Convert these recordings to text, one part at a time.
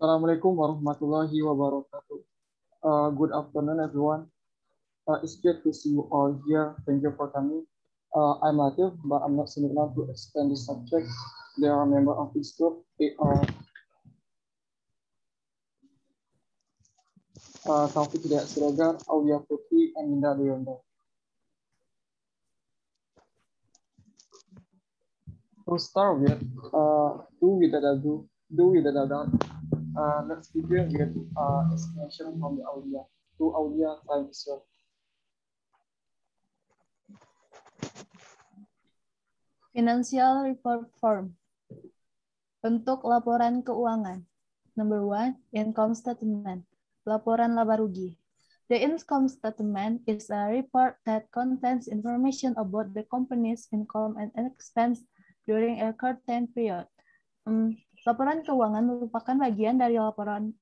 Assalamualaikum warahmatullahi wabarakatuh. Good afternoon, everyone. It's good to see you all here. Thank you for coming. I'm Latif, but I'm not senior enough to explain this subject. They are a member of this group. They are Taufik Hidayat Siregar, Aulia Putri, and Linda Leonda. To start with, do without a doubt. Let's begin with explanation from the Aulia. To Aulia, time is yours. Financial report form. Bentuk laporan keuangan. Number 1, income statement. Laporan laba rugi. The income statement is a report that contains information about the company's income and expense during a certain period. Laporan keuangan merupakan bagian dari laporan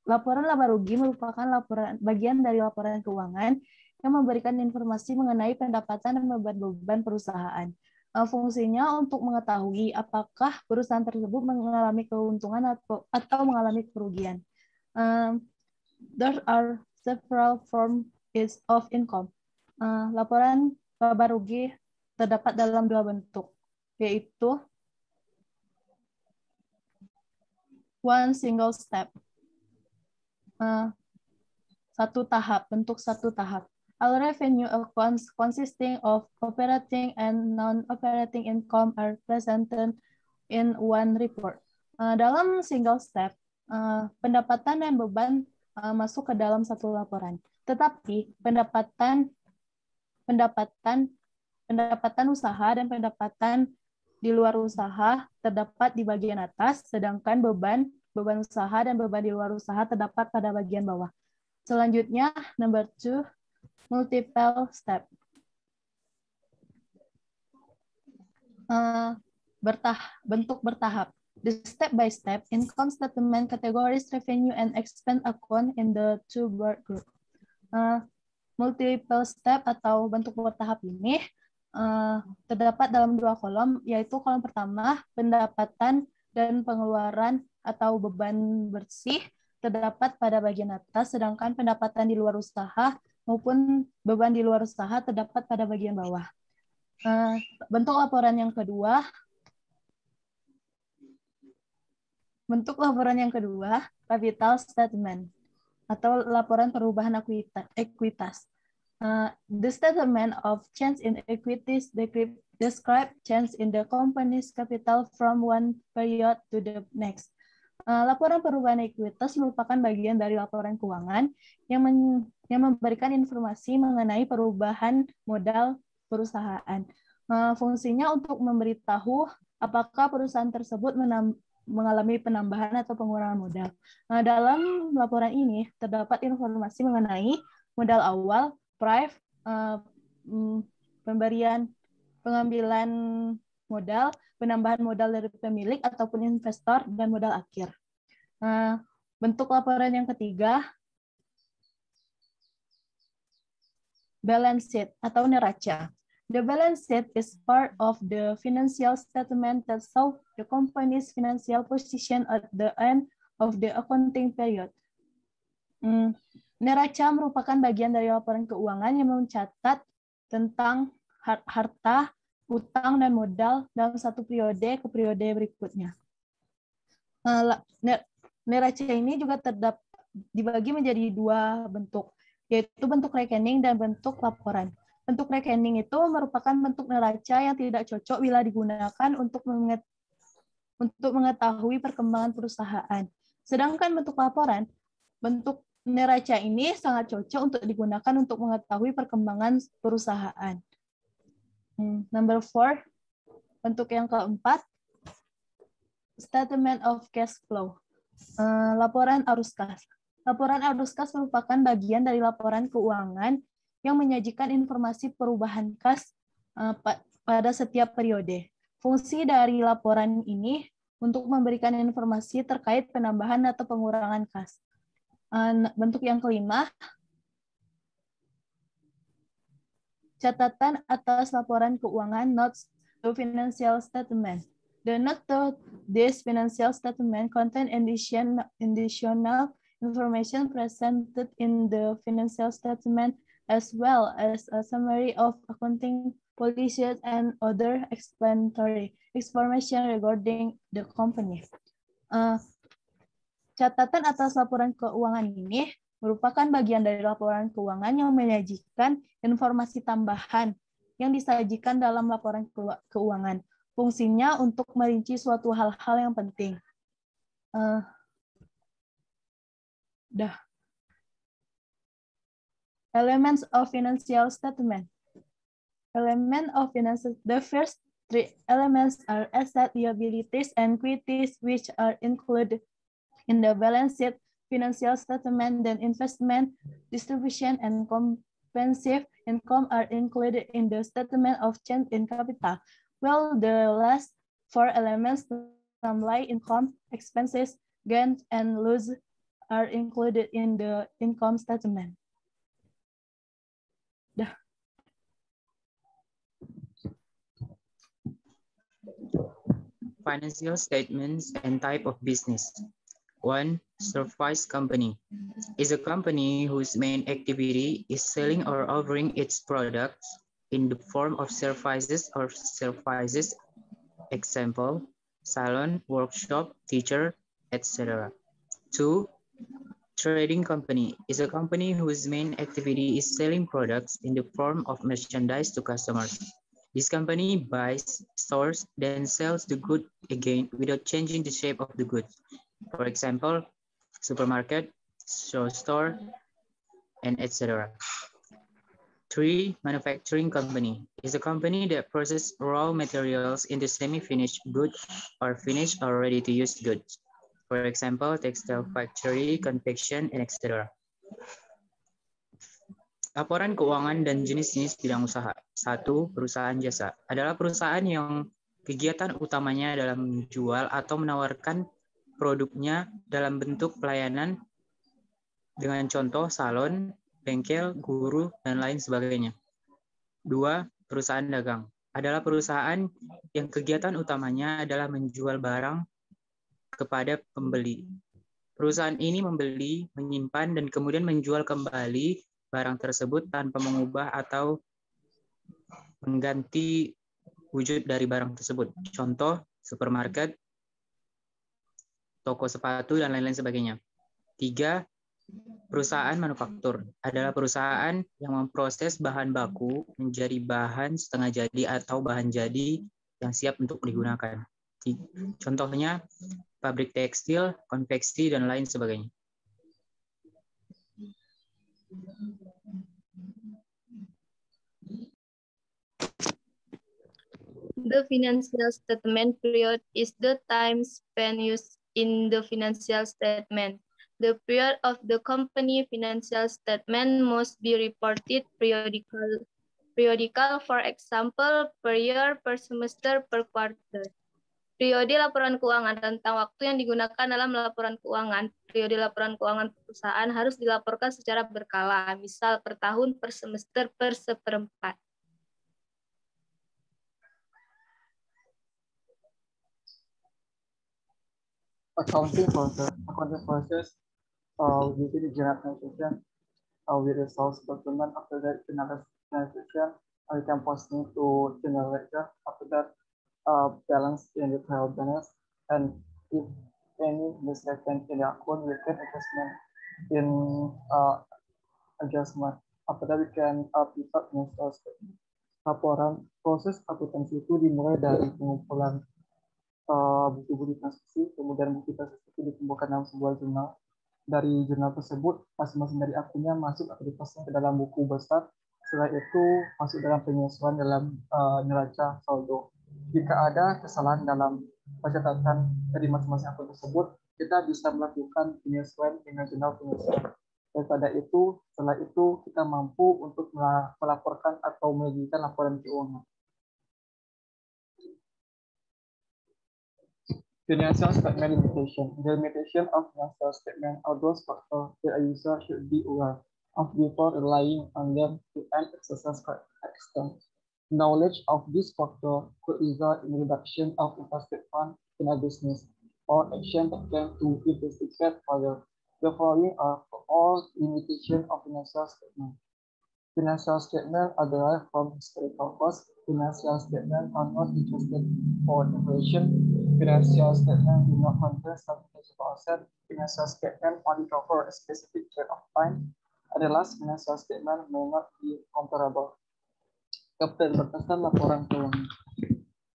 laba rugi merupakan bagian dari laporan keuangan yang memberikan informasi mengenai pendapatan dan beban perusahaan. Fungsinya untuk mengetahui apakah perusahaan tersebut mengalami keuntungan atau mengalami kerugian. There are several forms of income. Laporan laba rugi terdapat dalam 2 bentuk, yaitu one single step, bentuk satu tahap. All revenue accounts consisting of operating and non-operating income are presented in one report. Dalam single step, pendapatan dan beban masuk ke dalam satu laporan. Tetapi pendapatan usaha dan pendapatan di luar usaha terdapat di bagian atas, sedangkan beban usaha dan beban di luar usaha terdapat pada bagian bawah. Selanjutnya, number 2, multiple step. Bentuk bertahap. The step-by-step income statement categories revenue and expense account in the 2 group. Multiple step atau bentuk bertahap ini terdapat dalam 2 kolom, yaitu kolom pertama, pendapatan dan pengeluaran atau beban bersih terdapat pada bagian atas, sedangkan pendapatan di luar usaha maupun beban di luar usaha terdapat pada bagian bawah. Bentuk laporan yang kedua, capital statement atau laporan perubahan ekuitas. The statement of change in equities describe change in the company's capital from one period to the next. Laporan perubahan ekuitas merupakan bagian dari laporan keuangan yang memberikan informasi mengenai perubahan modal perusahaan. Fungsinya untuk memberitahu apakah perusahaan tersebut mengalami penambahan atau pengurangan modal. Dalam laporan ini terdapat informasi mengenai modal awal, pengambilan modal, penambahan modal dari pemilik ataupun investor, dan modal akhir. Bentuk laporan yang ketiga, balance sheet atau neraca. The balance sheet is part of the financial statement that shows the company's financial position at the end of the accounting period. Neraca merupakan bagian dari laporan keuangan yang mencatat tentang harta, utang, dan modal dalam satu periode ke periode berikutnya. Neraca ini juga dibagi menjadi 2 bentuk, yaitu bentuk rekening dan bentuk laporan. Bentuk rekening itu merupakan bentuk neraca yang tidak cocok bila digunakan untuk mengetahui perkembangan perusahaan. Sedangkan bentuk laporan, bentuk neraca ini sangat cocok untuk digunakan untuk mengetahui perkembangan perusahaan. Number 4, bentuk yang keempat, statement of cash flow. Laporan arus kas. Laporan arus kas merupakan bagian dari laporan keuangan yang menyajikan informasi perubahan kas pada setiap periode. Fungsi dari laporan ini untuk memberikan informasi terkait penambahan atau pengurangan kas. Bentuk yang kelima, catatan atas laporan keuangan, notes to financial statement. The note to this financial statement contain additional information presented in the financial statement, as well as a summary of accounting policies and other explanatory information regarding the company. Catatan atas laporan keuangan ini merupakan bagian dari laporan keuangan yang menyajikan informasi tambahan yang disajikan dalam laporan keuangan. Fungsinya untuk merinci suatu hal-hal yang penting. Elements of financial statement. The first three elements are asset, liabilities, and equities, which are included in the balance sheet, financial statement, then investment, distribution, and comprehensive income are included in the statement of change in capital. Well, the last four elements, namely income, expenses, gains, and losses, are included in the income statement. Financial statements and type of business. 1. Service company is a company whose main activity is selling or offering its products in the form of services or services, example, salon, workshop, teacher, etc. 2. Trading company is a company whose main activity is selling products in the form of merchandise to customers. This company buys, stores, then sells the good again without changing the shape of the goods. For example, supermarket, store, and etc. 3. Manufacturing company is a company that processes raw materials into semi-finished goods or finished or ready-to-use goods. For example, textile factory, confection, and etc. Laporan keuangan dan jenis-jenis bidang usaha. 1. Perusahaan jasa adalah perusahaan yang kegiatan utamanya adalah menjual atau menawarkan produknya dalam bentuk pelayanan dengan contoh salon, bengkel, guru, dan lain sebagainya. 2. Perusahaan dagang adalah perusahaan yang kegiatan utamanya adalah menjual barang kepada pembeli. Perusahaan ini membeli, menyimpan, dan kemudian menjual kembali barang tersebut tanpa mengubah atau mengganti wujud dari barang tersebut. Contoh, supermarket, toko sepatu, dan lain-lain sebagainya. 3. Perusahaan manufaktur adalah perusahaan yang memproses bahan baku menjadi bahan setengah jadi atau bahan jadi yang siap untuk digunakan. Contohnya, pabrik tekstil, konveksi, dan lain sebagainya. The financial statement period is the time spent used in the financial statement. The period of the company financial statement must be reported periodical, for example, per year, per semester, per quarter. Periode laporan keuangan tentang waktu yang digunakan dalam laporan keuangan. Periode laporan keuangan perusahaan harus dilaporkan secara berkala, misal per tahun, per semester, per seperempat. Accounting process usually general transaction with the source document. After that, general transaction, we can posting to general ledger. After that, balance in the trial balance, and if any mistake in the account, we can adjustment in adjustment. After that, we can pick financial statement. Laporan proses akuntansi itu dimulai dari pengumpulan bukti-bukti transaksi, kemudian bukti transaksi itu dikumpulkan dalam sebuah jurnal. Dari jurnal tersebut, masing-masing dari akunnya masuk atau dipasang ke dalam buku besar. Setelah itu masuk dalam penyesuaian dalam neraca saldo. Jika ada kesalahan dalam pencatatan dari masing-masing akun tersebut, kita bisa melakukan penyesuaian dengan jurnal penyesuaian. Daripada itu, setelah itu kita mampu untuk melaporkan atau menyajikan laporan keuangan. Financial statement limitation. The limitation of financial statement are those factors that a user should be aware of before relying on them to an exercise extent. Knowledge of this factor could result in reduction of invested funds in a business or action taken to investigate further. The following are all limitations of financial statement. Financial statements are derived from historical costs. Financial statements are not adjusted for inflation. Financial statements do not contain some tangible asset. Financial statements only cover a specific period of time. And the last, financial statement may not be comparable. Keterbatasan laporan keuangan.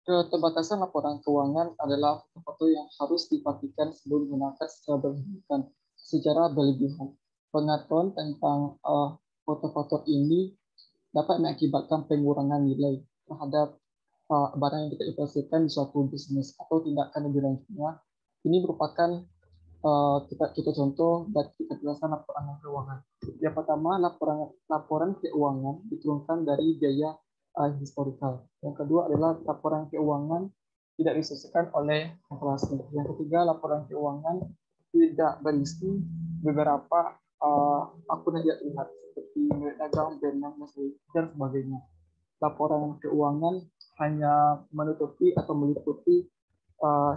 Keterbatasan laporan keuangan adalah sesuatu yang harus diperhatikan sebelum digunakan secara berlebihan. Pengetahuan tentang foto-foto ini dapat mengakibatkan pengurangan nilai terhadap barang yang kita investasikan di suatu bisnis atau tindakan lebih lanjutnya. Ini merupakan kita contoh dari keterbatasan laporan keuangan. Yang pertama, laporan keuangan diturunkan dari biaya historical. Yang kedua adalah laporan keuangan tidak disesuaikan oleh inflasi. Yang ketiga, laporan keuangan tidak berisi beberapa akun yang tidak terlihat seperti milik dagang, brand dan sebagainya. Laporan keuangan hanya menutupi atau meliputi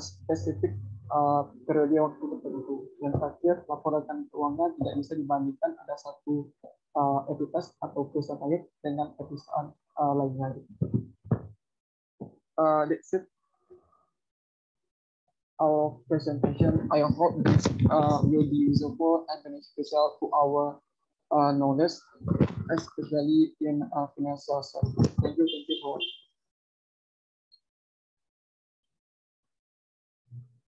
spesifik periode waktu tertentu. Yang terakhir, laporan keuangan tidak bisa dibandingkan ada satu entitas atau perusahaan lain dengan perusahaan lainnya. That's it. Our presentation. I hope this will be useful and beneficial to our knowledge, especially in financial sector. Thank you for watching.